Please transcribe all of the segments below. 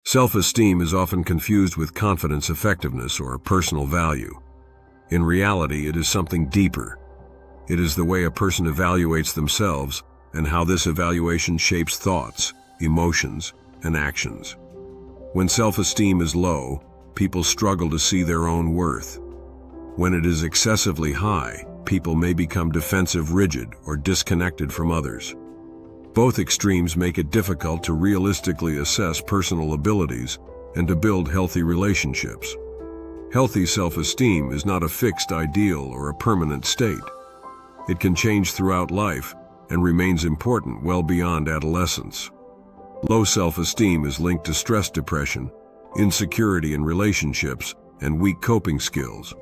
Self-esteem is often confused with confidence, effectiveness, or personal value. In reality, it is something deeper. It is the way a person evaluates themselves and how this evaluation shapes thoughts, emotions, and actions. When self-esteem is low, people struggle to see their own worth. When it is excessively high, people may become defensive, rigid, or disconnected from others. Both extremes make it difficult to realistically assess personal abilities and to build healthy relationships. Healthy self-esteem is not a fixed ideal or a permanent state. It can change throughout life and remains important well beyond adolescence. Low self-esteem is linked to stress, depression, insecurity in relationships, and weak coping skills.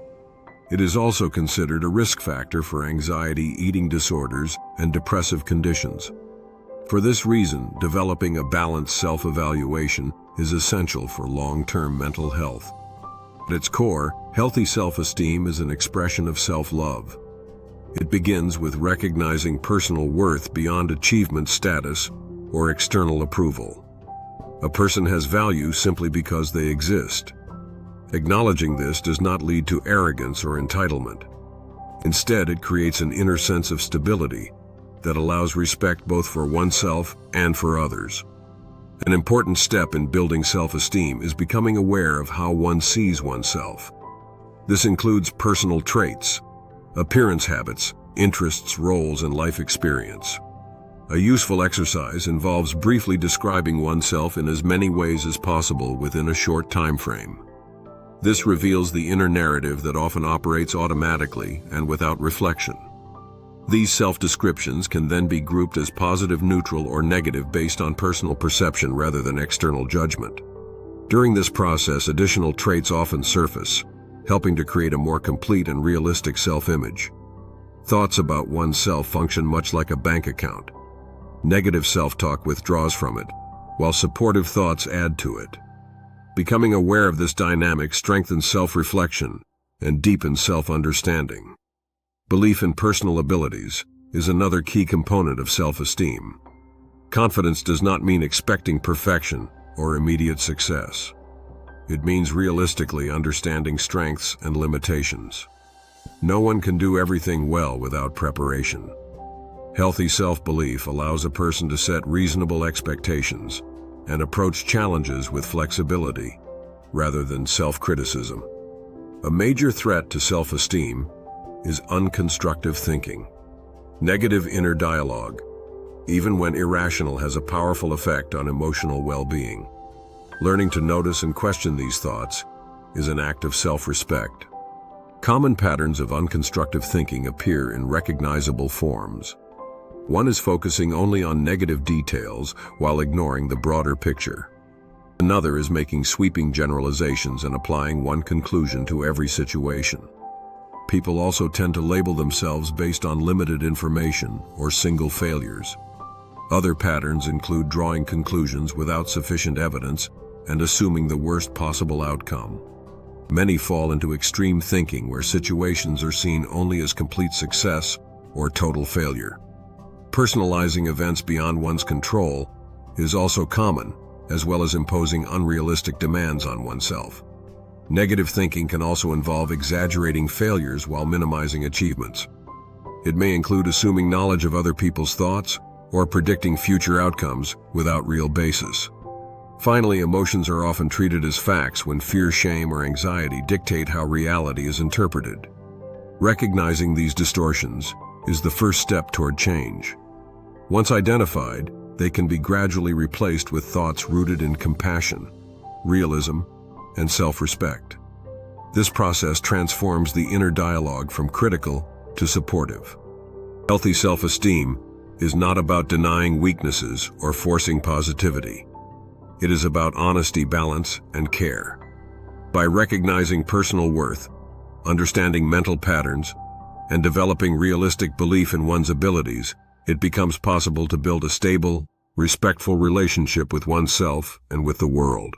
It is also considered a risk factor for anxiety, eating disorders, and depressive conditions. For this reason, developing a balanced self-evaluation is essential for long-term mental health. At its core, healthy self-esteem is an expression of self-love. It begins with recognizing personal worth beyond achievement, status, or external approval. A person has value simply because they exist. Acknowledging this does not lead to arrogance or entitlement. Instead, it creates an inner sense of stability that allows respect both for oneself and for others. An important step in building self-esteem is becoming aware of how one sees oneself. This includes personal traits, appearance habits, interests, roles, and life experience. A useful exercise involves briefly describing oneself in as many ways as possible within a short time frame. This reveals the inner narrative that often operates automatically and without reflection. These self-descriptions can then be grouped as positive, neutral, or negative based on personal perception rather than external judgment. During this process, additional traits often surface, helping to create a more complete and realistic self-image. Thoughts about oneself function much like a bank account. Negative self-talk withdraws from it, while supportive thoughts add to it. Becoming aware of this dynamic strengthens self-reflection and deepens self-understanding. Belief in personal abilities is another key component of self-esteem. Confidence does not mean expecting perfection or immediate success. It means realistically understanding strengths and limitations. No one can do everything well without preparation. Healthy self-belief allows a person to set reasonable expectations and approach challenges with flexibility rather than self-criticism. A major threat to self-esteem is unconstructive thinking. Negative inner dialogue, even when irrational, has a powerful effect on emotional well-being. Learning to notice and question these thoughts is an act of self-respect. Common patterns of unconstructive thinking appear in recognizable forms. One is focusing only on negative details while ignoring the broader picture. Another is making sweeping generalizations and applying one conclusion to every situation. People also tend to label themselves based on limited information or single failures. Other patterns include drawing conclusions without sufficient evidence and assuming the worst possible outcome. Many fall into extreme thinking where situations are seen only as complete success or total failure. Personalizing events beyond one's control is also common, as well as imposing unrealistic demands on oneself. Negative thinking can also involve exaggerating failures while minimizing achievements. It may include assuming knowledge of other people's thoughts or predicting future outcomes without real basis. Finally, emotions are often treated as facts when fear, shame, or anxiety dictate how reality is interpreted. Recognizing these distortions is the first step toward change. Once identified, they can be gradually replaced with thoughts rooted in compassion, realism, and self-respect. This process transforms the inner dialogue from critical to supportive. Healthy self-esteem is not about denying weaknesses or forcing positivity. It is about honesty, balance, and care. By recognizing personal worth, understanding mental patterns, and developing realistic belief in one's abilities, it becomes possible to build a stable, respectful relationship with oneself and with the world.